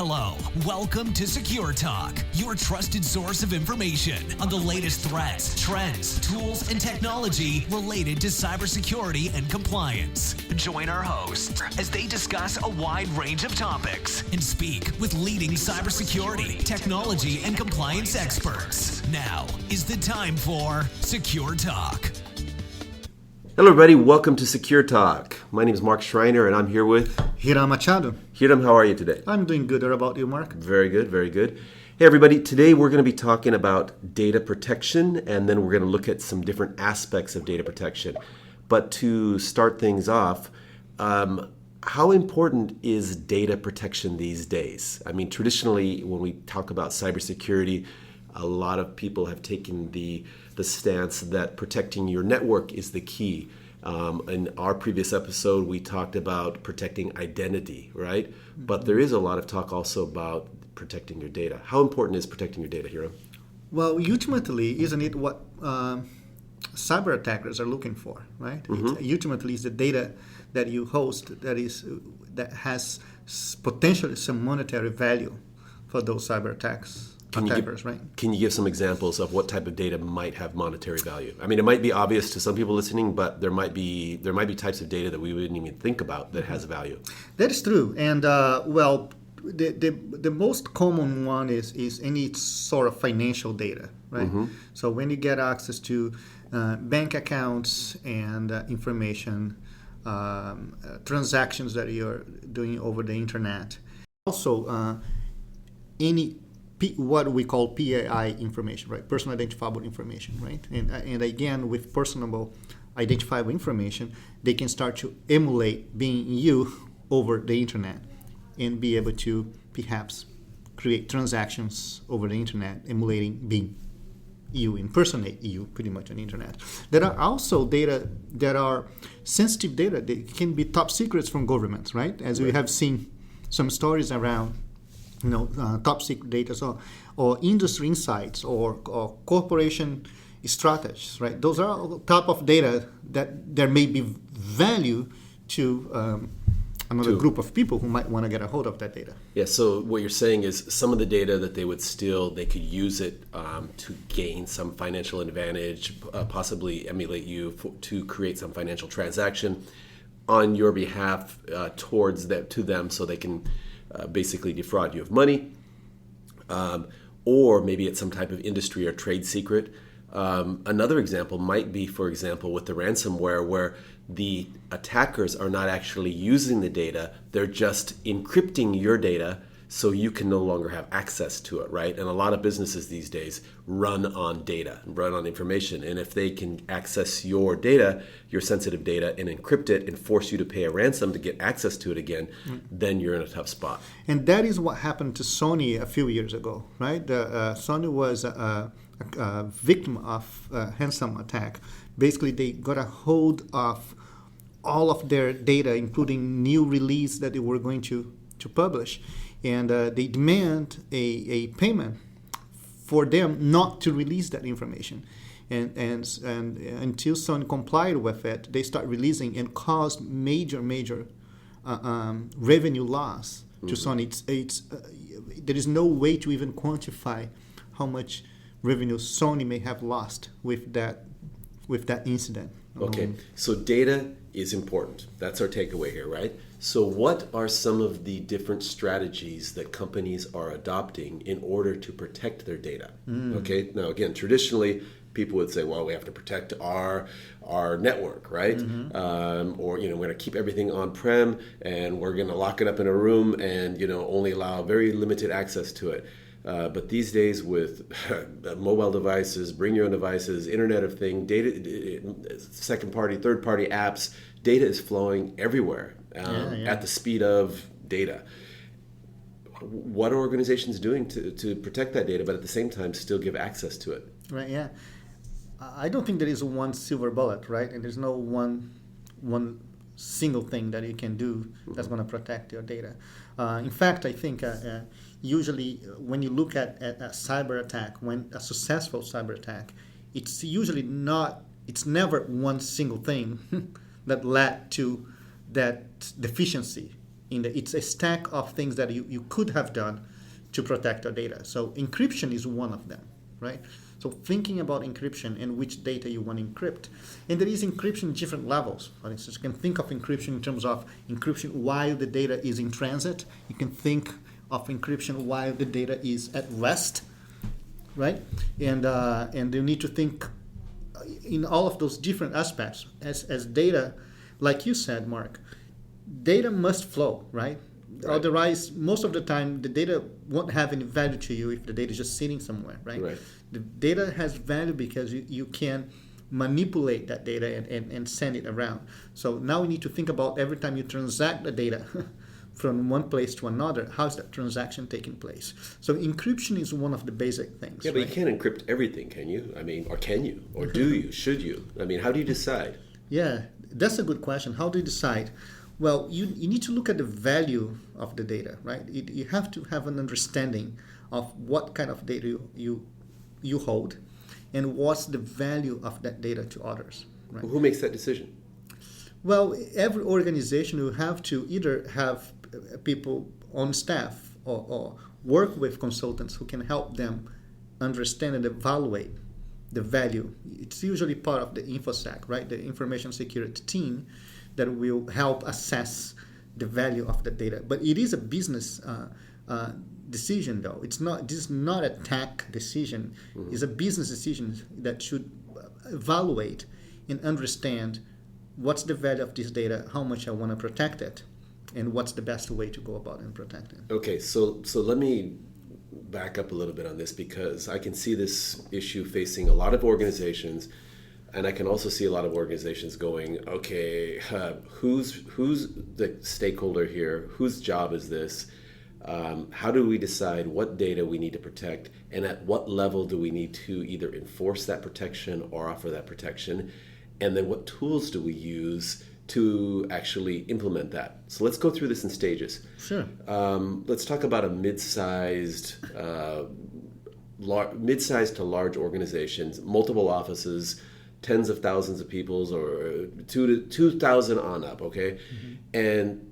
Hello, welcome to Secure Talk, your trusted source of information on the latest threats, trends, tools, and technology related to cybersecurity and compliance. Join our hosts as they discuss a wide range of topics and speak with leading cybersecurity, technology, and compliance experts. Now is the time for Secure Talk. Hello everybody, welcome to Secure Talk. My name is Mark Schreiner and I'm here with Hiram Machado. Hiram, how are you today? I'm doing good. What about you, Mark? Very good, very good. Hey everybody, today we're going to be talking about data protection and then we're going to look at some different aspects of data protection. But to start things off, how important is data protection these days? I mean, traditionally when we talk about cybersecurity, a lot of people have taken the stance that protecting your network is the key. In our previous episode, we talked about protecting identity, right? Mm-hmm. But there is a lot of talk also about protecting your data. How important is protecting your data, Hiram? Well, ultimately, isn't it what cyber attackers are looking for, right? Mm-hmm. Ultimately, it's the data that you host that has potentially some monetary value for those cyber attacks. Can you give some examples of what type of data might have monetary value? I mean, it might be obvious to some people listening, but there might be types of data that we wouldn't even think about that has value. That is true, and the most common one is any sort of financial data, right? Mm-hmm. So when you get access to bank accounts and information, transactions that you're doing over the internet, also any what we call PII information, right? Personal identifiable information, right? And again, with personal identifiable information, they can start to emulate being you over the internet and be able to perhaps create transactions over the internet, emulating being you, impersonate you pretty much on the internet. There are also data that are sensitive data. They can be top secrets from governments, right? As we have seen some stories around top secret data, or industry insights, or corporation strategies, right? Those are type of data that there may be value to another group of people who might want to get a hold of that data. Yeah, so what you're saying is some of the data that they would steal, they could use it to gain some financial advantage, possibly emulate you to create some financial transaction on your behalf to them so they can basically defraud you of money, or maybe it's some type of industry or trade secret. Another example might be, for example, with the ransomware, where the attackers are not actually using the data, they're just encrypting your data so you can no longer have access to it, right? And a lot of businesses these days run on data, run on information. And if they can access your data, your sensitive data, and encrypt it and force you to pay a ransom to get access to it again, then you're in a tough spot. And that is what happened to Sony a few years ago, right? Sony was a victim of a ransom attack. Basically, they got a hold of all of their data, including new release that they were going to publish. And they demand a payment for them not to release that information. And until Sony complied with it, they start releasing and caused major revenue loss to Sony. There is no way to even quantify how much revenue Sony may have lost with that incident. Okay, so data is important. That's our takeaway here, right? So what are some of the different strategies that companies are adopting in order to protect their data? Okay, now again, traditionally, people would say, well, we have to protect our network, right? Or, we're going to keep everything on-prem and we're going to lock it up in a room and, only allow very limited access to it. But these days with mobile devices, bring your own devices, Internet of Things, data, second-party, third-party apps, data is flowing everywhere at the speed of data. What are organizations doing to protect that data, but at the same time still give access to it? Right, yeah. I don't think there is one silver bullet, right? And there's no one single thing that you can do that's going to protect your data. In fact, I think usually when you look at a cyber attack, when a successful cyber attack, it's never one single thing that led to that deficiency It's a stack of things that you could have done to protect your data. So encryption is one of them, right? So thinking about encryption and which data you want to encrypt. And there is encryption in different levels. For instance, you can think of encryption in terms of encryption while the data is in transit. You can think of encryption while the data is at rest, right? And you need to think in all of those different aspects. As data, like you said, Mark, data must flow, right? Otherwise, most of the time, the data won't have any value to you if the data is just sitting somewhere, right? The data has value because you can manipulate that data and send it around. So now we need to think about every time you transact the data from one place to another, how's that transaction taking place? So encryption is one of the basic things. Yeah, but you can't encrypt everything, can you? I mean, or can you? Or do you? Should you? I mean, how do you decide? Yeah, that's a good question. How do you decide? Well, you need to look at the value of the data, right? You have to have an understanding of what kind of data you hold and what's the value of that data to others, right? Who makes that decision? Well, every organization will have to either have people on staff or work with consultants who can help them understand and evaluate the value. It's usually part of the InfoSec, right? The information security team that will help assess the value of the data. But it is a business decision, though. This is not a tech decision. Mm-hmm. It's a business decision that should evaluate and understand what's the value of this data, how much I want to protect it, and what's the best way to go about and protect it. Okay, so let me back up a little bit on this, because I can see this issue facing a lot of organizations, and I can also see a lot of organizations going, okay, who's the stakeholder here? Whose job is this? How do we decide what data we need to protect, and at what level do we need to either enforce that protection or offer that protection? And then what tools do we use to actually implement that? So let's go through this in stages. Sure. Let's talk about a mid-sized to large organizations, multiple offices, tens of thousands of people, or 2,000 on up, okay? Mm-hmm. And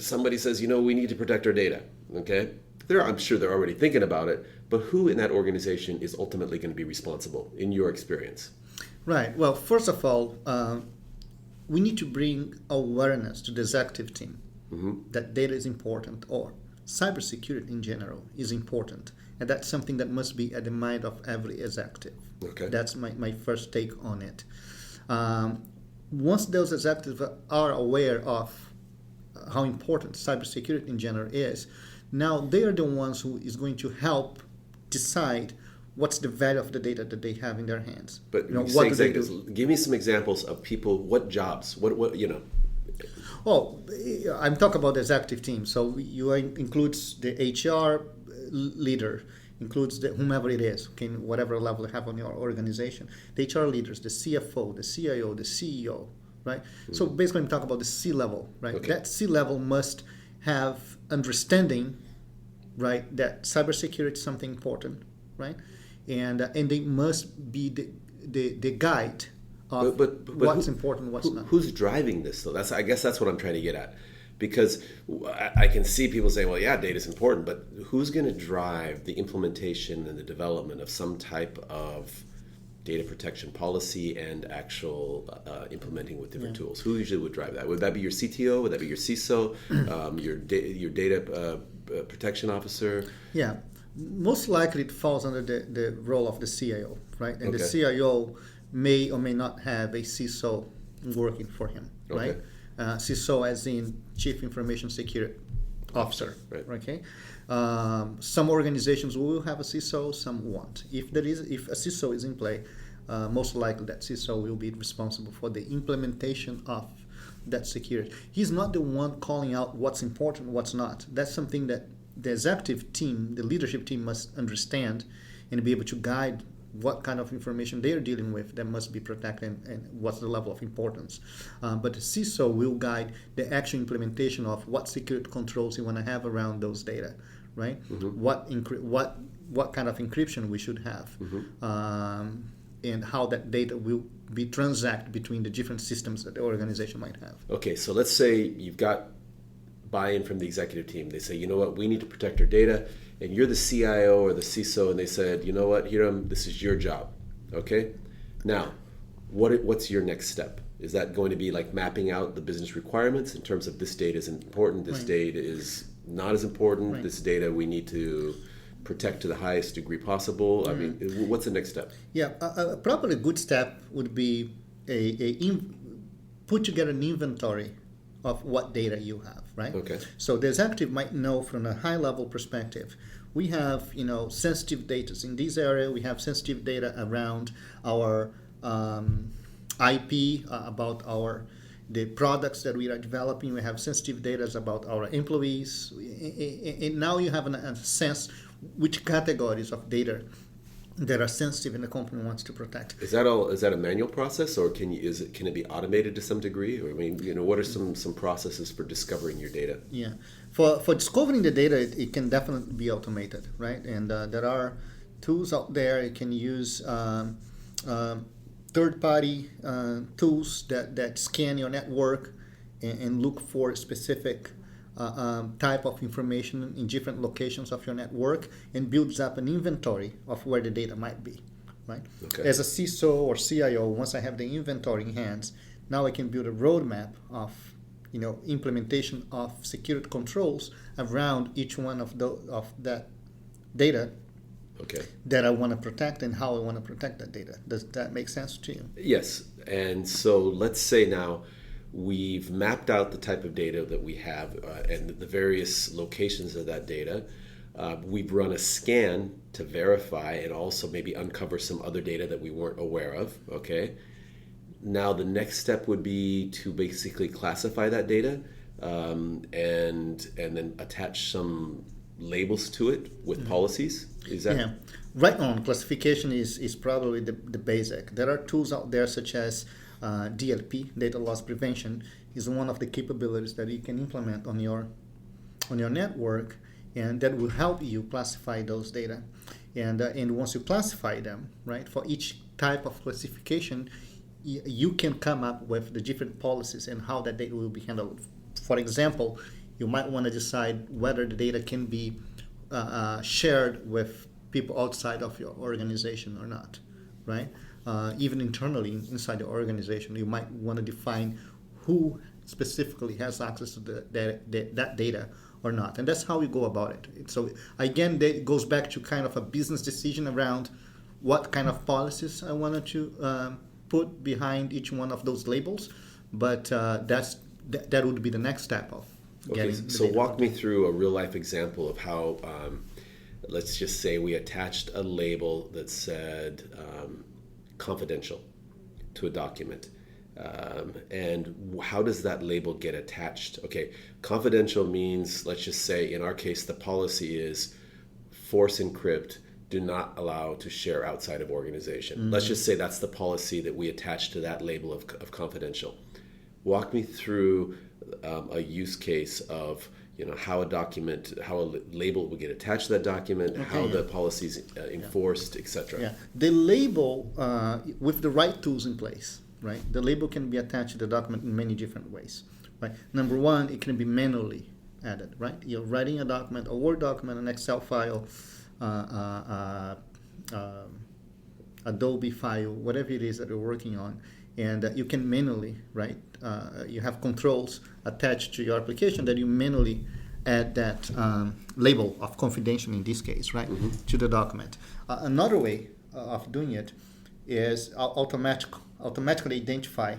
somebody says, we need to protect our data, okay? I'm sure they're already thinking about it, but who in that organization is ultimately going to be responsible, in your experience? Right. Well, first of all, we need to bring awareness to the executive team that data is important, or cybersecurity in general is important. And that's something that must be at the mind of every executive. Okay. That's my first take on it. Once those executives are aware of how important cybersecurity in general is, now they are the ones who is going to help decide what's the value of the data that they have in their hands. But what do they do? Give me some examples of people, what jobs, what. Oh, I'm talking about the executive team. So you includes the HR leader, includes whomever it is, okay, whatever level you have on your organization. The HR leaders, the CFO, the CIO, the CEO, right? Mm-hmm. So basically I'm talking about the C-level, right? Okay. That C-level must have understanding, right, that cybersecurity is something important, right? And they must be the guide of what's important, what's not. Who's driving this, though? I guess that's what I'm trying to get at. Because I can see people saying, well, yeah, data is important, but who's going to drive the implementation and the development of some type of data protection policy and actual implementing with different tools? Who usually would drive that? Would that be your CTO? Would that be your CISO? Your data protection officer? Yeah. Most likely it falls under the role of the CIO, right? And the CIO may or may not have a CISO working for him, right? CISO as in Chief Information Security Officer, right? Okay. Some organizations will have a CISO, some won't. If a CISO is in play, most likely that CISO will be responsible for the implementation of that security. He's not the one calling out what's important, what's not. That's something that the executive team, the leadership team must understand and be able to guide what kind of information they're dealing with that must be protected and what's the level of importance. But the CISO will guide the actual implementation of what security controls you want to have around those data, right? Mm-hmm. What kind of encryption we should have. Mm-hmm. and how that data will be transacted between the different systems that the organization might have. Okay, so let's say you've got buy-in from the executive team. They say, you know what, we need to protect our data, and you're the CIO or the CISO, and they said, you know what, Hiram, this is your job. Okay? Now, what's your next step? Is that going to be like mapping out the business requirements in terms of this data is important, this data is not as important, this data we need to protect to the highest degree possible? I mean, what's the next step? Yeah, probably a good step would be put together an inventory of what data you have, right? Okay. So the executive might know from a high-level perspective, we have, sensitive data. In this area, we have sensitive data around our IP, about the products that we are developing. We have sensitive data about our employees. And now you have a sense which categories of data that are sensitive and the company wants to protect. Is that a manual process, or can it be automated to some degree? Or, I mean, what are some processes for discovering your data? Yeah, for discovering the data, it can definitely be automated, right? And there are tools out there. You can use third-party tools that scan your network and look for specific type of information in different locations of your network, and builds up an inventory of where the data might be, right? Okay. As a CISO or CIO, once I have the inventory in hands, now I can build a roadmap of implementation of security controls around each one of that data. Okay. That I want to protect and how I want to protect that data. Does that make sense to you? Yes. And so let's say now we've mapped out the type of data that we have and the various locations of that data. We've run a scan to verify and also maybe uncover some other data that we weren't aware of. Okay. Now the next step would be to basically classify that data and then attach some labels to it with policies. Is that? Yeah, right on. Classification is probably the basic. There are tools out there such as DLP, data loss prevention, is one of the capabilities that you can implement on your network, and that will help you classify those data. And once you classify them, right, for each type of classification, you can come up with the different policies and how that data will be handled. For example, you might want to decide whether the data can be shared with people outside of your organization or not, right? Even internally inside the organization, you might want to define who specifically has access to that data or not. And that's how we go about it. So again, that goes back to kind of a business decision around what kind of policies I wanted to put behind each one of those labels. But that would be the next step of Okay, so walk me through a real life example of how, let's just say we attached a label that said confidential to a document. And how does that label get attached? Okay, confidential means, let's just say in our case, the policy is force encrypt, do not allow to share outside of organization. Mm-hmm. Let's just say that's the policy that we attach to that label of confidential. Walk me through a use case of how a label will get attached to that document, how the policy is enforced, etc. Yeah, the label with the right tools in place, right? The label can be attached to the document in many different ways, right? Number one, it can be manually added, right? You're writing a document, a Word document, an Excel file, Adobe file, whatever it is that you're working on, and you can manually, right? You have controls attached to your application that you manually add that label of confidential in this case, right, to the document. Another way of doing it is automatically identify,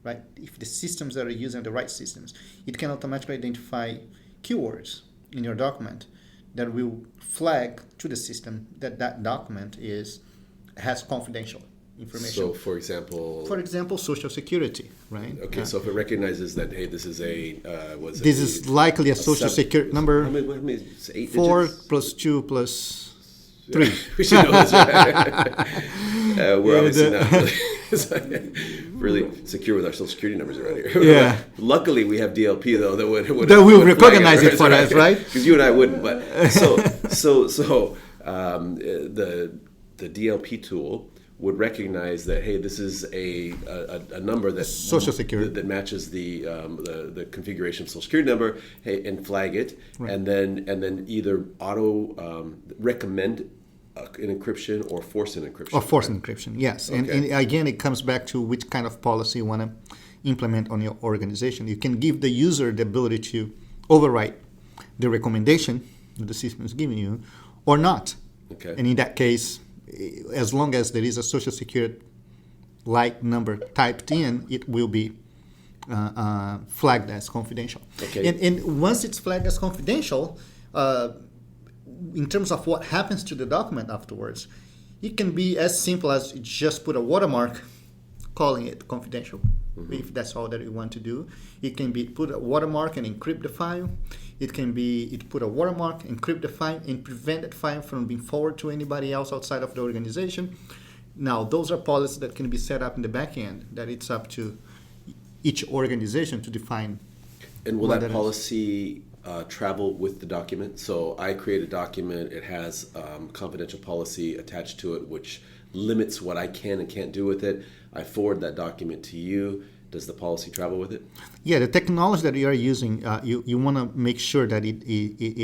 right? If the systems that are using the right systems, it can automatically identify keywords in your document that will flag to the system that document has confidential information. So, for example, Social Security, right? Okay, so if it recognizes that, hey, this is likely a Social Security number. How many? It's 8 4 digits? plus 2 plus 3. We should know this, right? We're obviously not really secure with our Social Security numbers around here. Yeah. Luckily, we have DLP though that would will recognize it for us, right? Because you and I wouldn't. But so the DLP tool would recognize that, hey, this is a number that Social Security that matches the configuration of Social Security number, hey, and flag it, Right. and then either auto recommend an encryption or force an encryption. Or forced encryption, yes. And again, it comes back to which kind of policy you want to implement on your organization. You can give the user the ability to overwrite the recommendation that the system is giving you or not. Okay. And in that case, as long as there is a Social Security-like number typed in, it will be flagged as confidential. Okay. And once it's flagged as confidential, in terms of what happens to the document afterwards, it can be as simple as just put a watermark calling it confidential, if that's all that you want to do. It can be put a watermark and encrypt the file. It can be put a watermark, encrypt the file, and prevent that file from being forwarded to anybody else outside of the organization. Now, those are policies that can be set up in the back end, that it's up to each organization to define. And will what that is. policy travel with the document? So I create a document, it has confidential policy attached to it, which limits what I can and can't do with it. I forward that document to you. Does the policy travel with it? Yeah, the technology that you are using, you want to make sure that it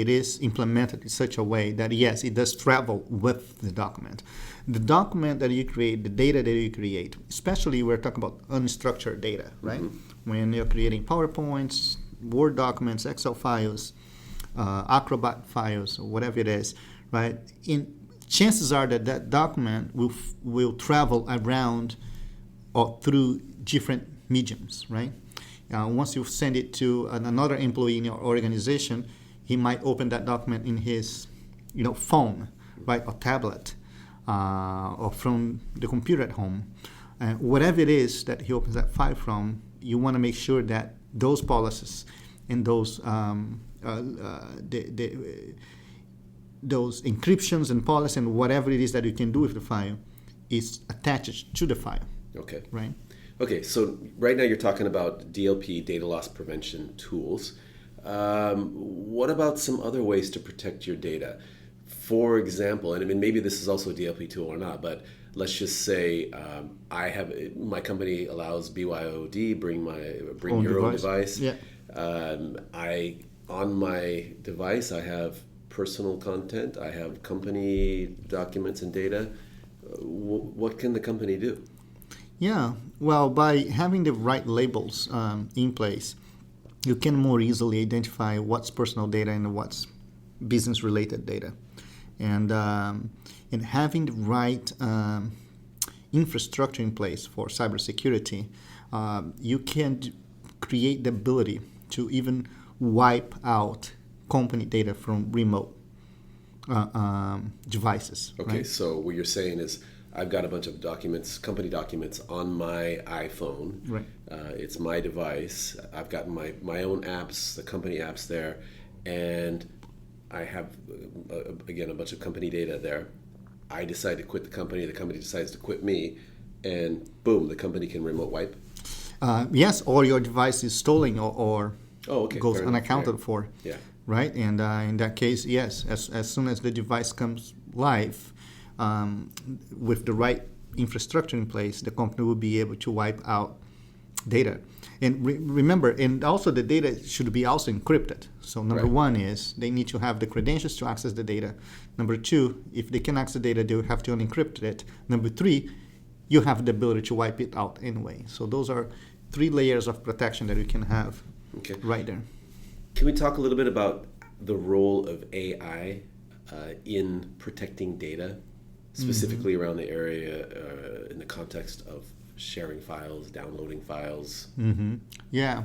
is implemented in such a way that, yes, it does travel with the document. The document that you create, the data that you create, especially we're talking about unstructured data, right? When you're creating PowerPoints, Word documents, Excel files, Acrobat files, or whatever it is, right? Chances are that that document will travel around or through different mediums, right? Once you send it to another employee in your organization, he might open that document in his, phone, right, or tablet, or from the computer at home. Whatever it is that he opens that file from, you want to make sure that those policies and those those encryptions and policies and whatever it is that you can do with the file is attached to the file. Okay. Right. Okay, so right now you're talking about DLP, data loss prevention tools. What about some other ways to protect your data? For example, and I mean maybe this is also a DLP tool or not, but let's just say my company allows BYOD, bring your own device. Yeah. On my device I have personal content, I have company documents and data. What can the company do? Yeah, well, by having the right labels in place, you can more easily identify what's personal data and what's business-related data. And having the right infrastructure in place for cybersecurity, you can create the ability to even wipe out company data from remote devices. Okay, right? so what you're saying is I've got a bunch of documents, company documents on my iPhone. Right. It's my device. I've got my own apps, the company apps there, and I have, again, a bunch of company data there. I decide to quit the company decides to quit me, and boom, the company can remote wipe. Yes, or your device is stolen or goes unaccounted for. Yeah. Right, and in that case, yes, as soon as the device comes live, with the right infrastructure in place, the company will be able to wipe out data. And remember, and also the data should be also encrypted. So number one is they need to have the credentials to access the data. Number two, if they can access the data, they will have to unencrypt it. Number three, you have the ability to wipe it out anyway. So those are 3 layers of protection that you can have right there. Can we talk a little bit about the role of AI in protecting data, specifically around the area in the context of sharing files, downloading files? Yeah,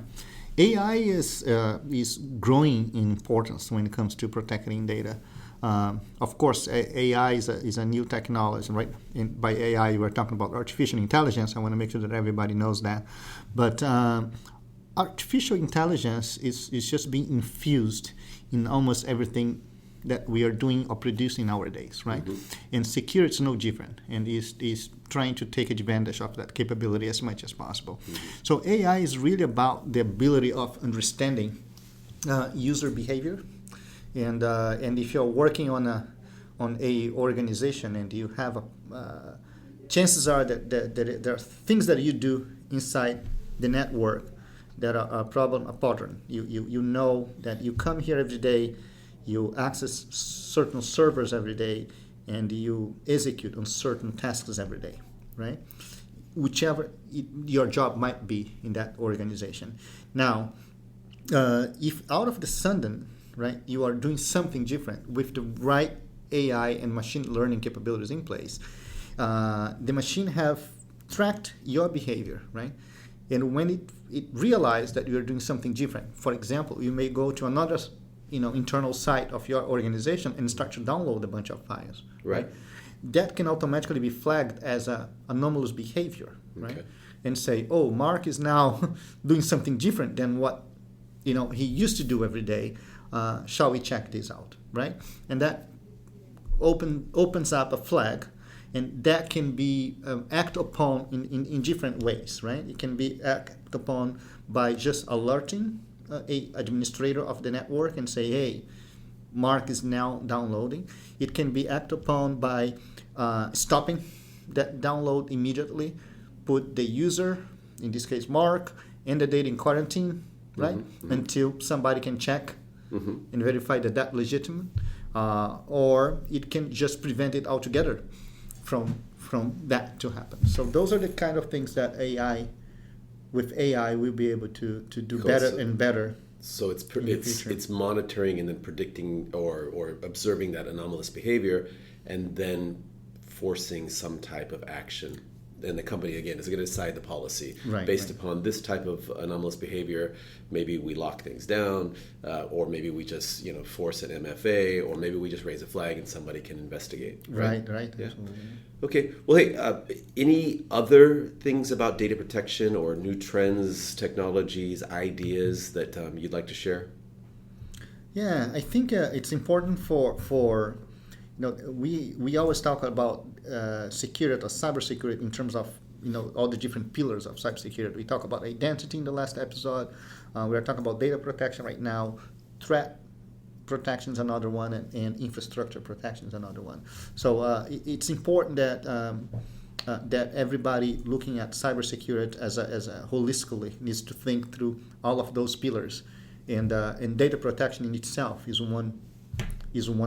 AI is growing in importance when it comes to protecting data. Of course, AI is a new technology, right? And by AI, we're talking about artificial intelligence. I want to make sure that everybody knows that. But artificial intelligence is just being infused in almost everything that we are doing or producing nowadays, right? And security is no different, and is trying to take advantage of that capability as much as possible. So AI is really about the ability of understanding user behavior, and if you're working on a organization and you have chances are that there are things that you do inside the network that are a pattern. You know that you come here every day, you access certain servers every day, and you execute on certain tasks every day, right? Whichever your job might be in that organization. Now, if out of the sudden, right, you are doing something different with the right AI and machine learning capabilities in place, the machine have tracked your behavior, right? And when it realized that you're doing something different, for example, you may go to another internal site of your organization and start to download a bunch of files, right? That can automatically be flagged as a anomalous behavior, right? Okay. And say, oh, Mark is now doing something different than what he used to do every day. Shall we check this out, right? And that opens up a flag, and that can be acted upon in different ways, right? It can be acted upon by just alerting a administrator of the network and say, hey, Mark is now downloading. It can be acted upon by stopping that download immediately, put the user, in this case Mark, and the data in quarantine, right? Mm-hmm. Until somebody can check and verify that legitimate, or it can just prevent it altogether from that to happen. So those are the kind of things that with AI we'll be able to do better and better. So it's monitoring and then predicting or observing that anomalous behavior, and then forcing some type of action. And the company, again, is going to decide the policy based upon this type of anomalous behavior. Maybe we lock things down, or maybe we just force an MFA, or maybe we just raise a flag and somebody can investigate. Right. Yeah. Absolutely. Okay. Well, hey, any other things about data protection or new trends, technologies, ideas that you'd like to share? Yeah, I think it's important for we always talk about security or cybersecurity in terms of all the different pillars of cybersecurity. We talk about identity in the last episode. We are talking about data protection right now. Threat protection is another one, and infrastructure protection is another one. So it's important that that everybody looking at cybersecurity as a holistically needs to think through all of those pillars, and data protection in itself is one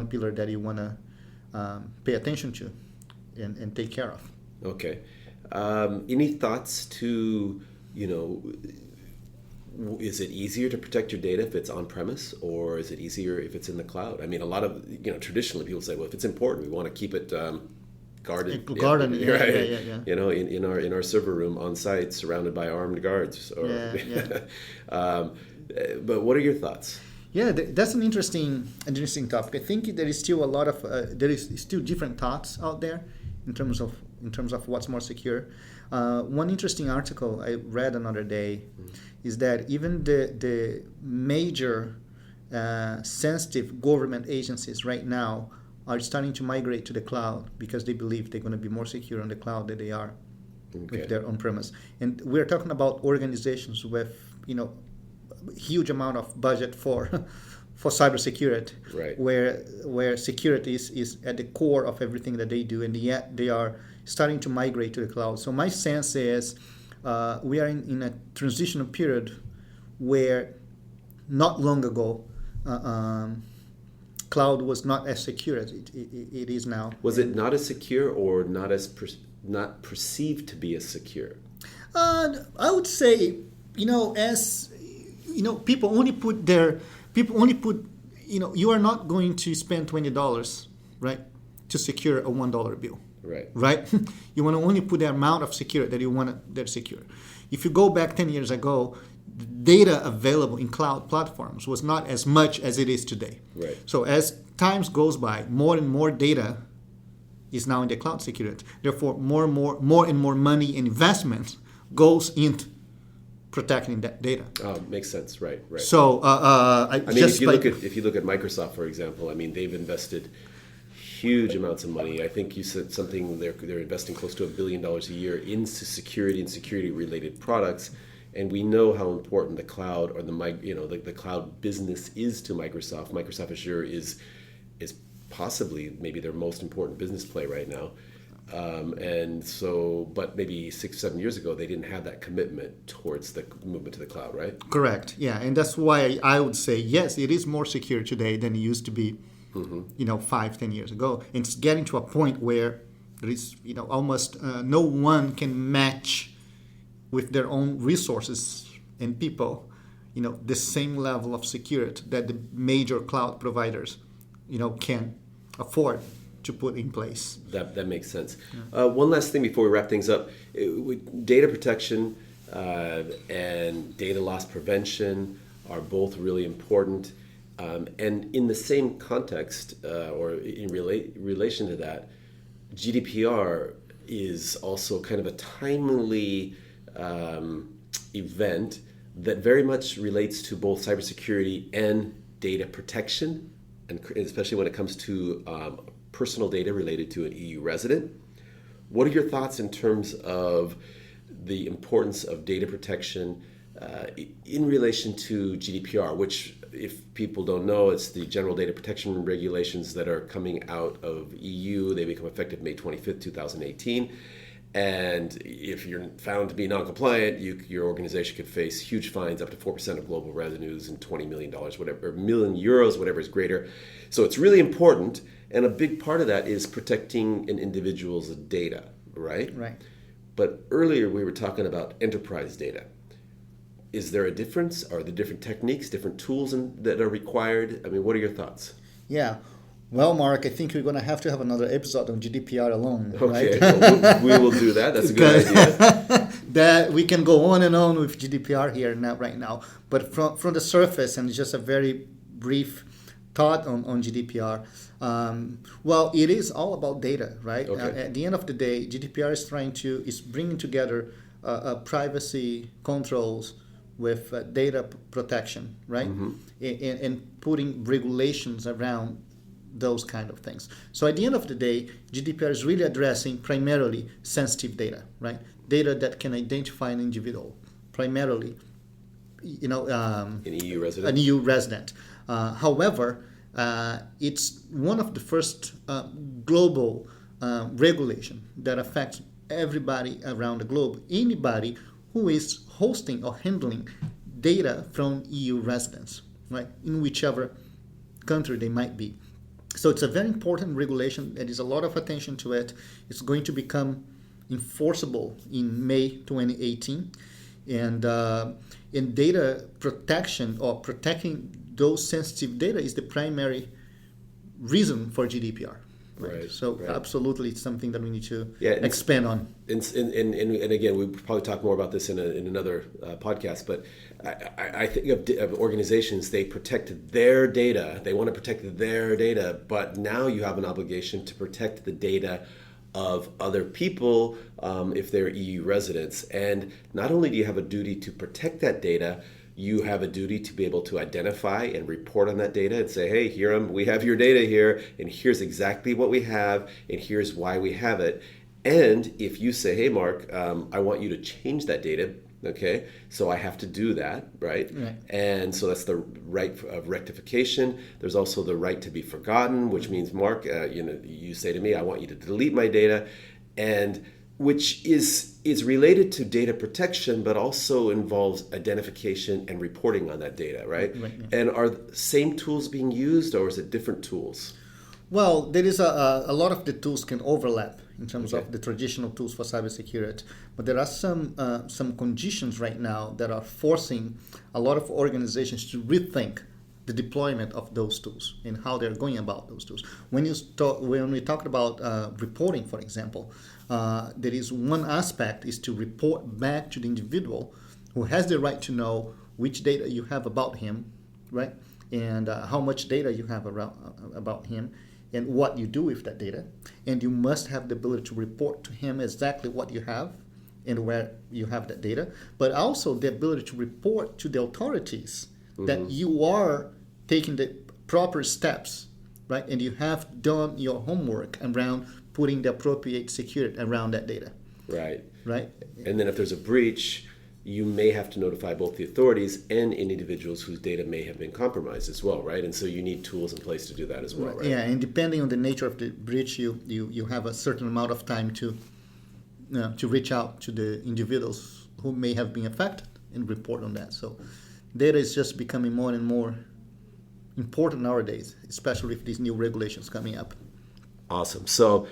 pillar that you want to pay attention to and take care of. Okay. Any thoughts to, is it easier to protect your data if it's on-premise, or is it easier if it's in the cloud? I mean, a lot of, traditionally people say, well, if it's important, we want to keep it guarded. Yeah. In our server room on site, surrounded by armed guards. But what are your thoughts? Yeah, that's an interesting topic. I think there is still there is still different thoughts out there in terms of what's more secure. One interesting article I read another day is that even the major sensitive government agencies right now are starting to migrate to the cloud because they believe they're going to be more secure on the cloud than they are with their on-premise. And we're talking about organizations with huge amount of budget for cybersecurity, right, where security is at the core of everything that they do, and yet they are starting to migrate to the cloud. So my sense is we are in a transitional period where not long ago cloud was not as secure as it is now. Was it not as secure, or not perceived to be as secure? I would say people only put you are not going to spend $20, right, to secure a $1 bill. Right? You want to only put the amount of security that you want that secure. If you go back 10 years ago, the data available in cloud platforms was not as much as it is today. Right. So as times goes by, more and more data is now in the cloud security. Therefore, more and more money and investment goes into protecting that data. Oh, makes sense. Right. So if you look at Microsoft, for example, I mean, they've invested huge amounts of money. I think you said something, they're investing close to $1 billion a year into security and security related products, and we know how important the cloud or the cloud business is to Microsoft. Microsoft Azure is possibly maybe their most important business play right now. And so, but maybe 6-7 years ago, they didn't have that commitment towards the movement to the cloud, right? Correct. Yeah, and that's why I would say yes, it is more secure today than it used to be, 5-10 years ago. It's getting to a point where there is, almost no one can match with their own resources and people, the same level of security that the major cloud providers, can afford to put in place. That makes sense. One last thing before we wrap things up. Data protection and data loss prevention are both really important. And in the same context, or in relation to that, GDPR is also kind of a timely event that very much relates to both cybersecurity and data protection, and especially when it comes to personal data related to an EU resident. What are your thoughts in terms of the importance of data protection in relation to GDPR, which, if people don't know, it's the General Data Protection Regulations that are coming out of EU. They become effective May 25th, 2018. And if you're found to be non-compliant, your organization could face huge fines, up to 4% of global revenues and $20 million, whatever, or million euros, whatever is greater. So it's really important, and a big part of that is protecting an individual's data, right? Right. But earlier we were talking about enterprise data. Is there a difference? Are there different techniques, different tools that are required? I mean, what are your thoughts? Yeah. Well, Mark, I think we're going to have another episode on GDPR alone, Okay, right? well, we will do that. That's a good idea. That we can go on and on with GDPR here right now. But from the surface, and just a very brief thought on GDPR, well, it is all about data, right? Okay. At the end of the day, GDPR is bringing together privacy controls with data protection, right? Mm-hmm. And putting regulations around those kind of things. So at the end of the day, GDPR is really addressing primarily sensitive data, right? Data that can identify an individual, primarily, An EU resident. An EU resident. However, it's one of the first global regulation that affects everybody around the globe. Anybody who is hosting or handling data from EU residents, right, in whichever country they might be. So it's a very important regulation. There is a lot of attention to it. It's going to become enforceable in May 2018. And in data protection, or protecting those sensitive data, is the primary reason for GDPR. Right. So right. Absolutely, it's something that we need to and expand on. And again, we'll probably talk more about this in another podcast, but I think of organizations, they protect their data. They want to protect their data, but now you have an obligation to protect the data of other people if they're EU residents. And not only do you have a duty to protect that data, you have a duty to be able to identify and report on that data and say, hey, Hiram, we have your data here, and here's exactly what we have, and here's why we have it. And if you say, hey, Mark, I want you to change that data, okay, so I have to do that, right? And so that's the right of rectification. There's also the right to be forgotten, which means, Mark, you say to me, I want you to delete my data, and which is related to data protection, but also involves identification and reporting on that data, right? Yeah. And are the same tools being used, or is it different tools? Well, there is a lot of the tools can overlap in terms of the traditional tools for cybersecurity, but there are some conditions right now that are forcing a lot of organizations to rethink the deployment of those tools and how they're going about those tools. When we talk about reporting, for example, there is one aspect is to report back to the individual who has the right to know which data you have about him, right? And how much data you have about him, and what you do with that data. And you must have the ability to report to him exactly what you have and where you have that data, but also the ability to report to the authorities that you are taking the proper steps, right? And you have done your homework around putting the appropriate security around that data. Right. Right. And then if there's a breach, you may have to notify both the authorities and any individuals whose data may have been compromised as well, right? And so you need tools in place to do that as well, right? Yeah, and depending on the nature of the breach, you have a certain amount of time to reach out to the individuals who may have been affected and report on that. So data is just becoming more and more important nowadays, especially with these new regulations coming up. Awesome. So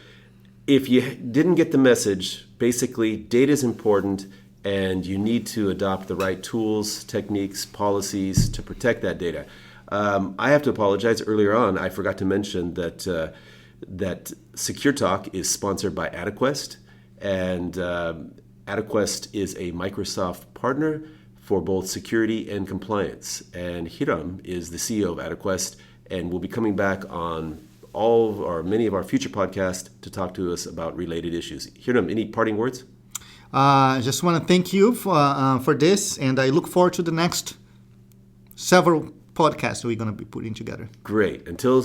if you didn't get the message, basically data is important and you need to adopt the right tools, techniques, policies to protect that data. I have to apologize. Earlier on, I forgot to mention that Secure Talk is sponsored by AdaQuest, and AdaQuest is a Microsoft partner for both security and compliance. And Hiram is the CEO of AdaQuest, and will be coming back on all or many of our future podcasts to talk to us about related issues. Hiram, any parting words? I just want to thank you for this, and I look forward to the next several podcasts we're going to be putting together. Great. Until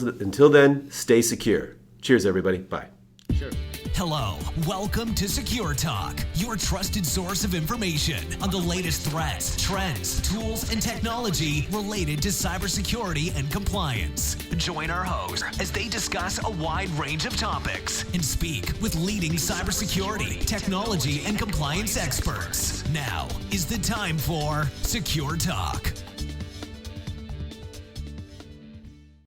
then, stay secure. Cheers, everybody. Bye. Sure. Hello, welcome to Secure Talk, your trusted source of information on the latest threats, trends, tools, and technology related to cybersecurity and compliance. Join our hosts as they discuss a wide range of topics and speak with leading cybersecurity, technology, and compliance experts. Now is the time for Secure Talk.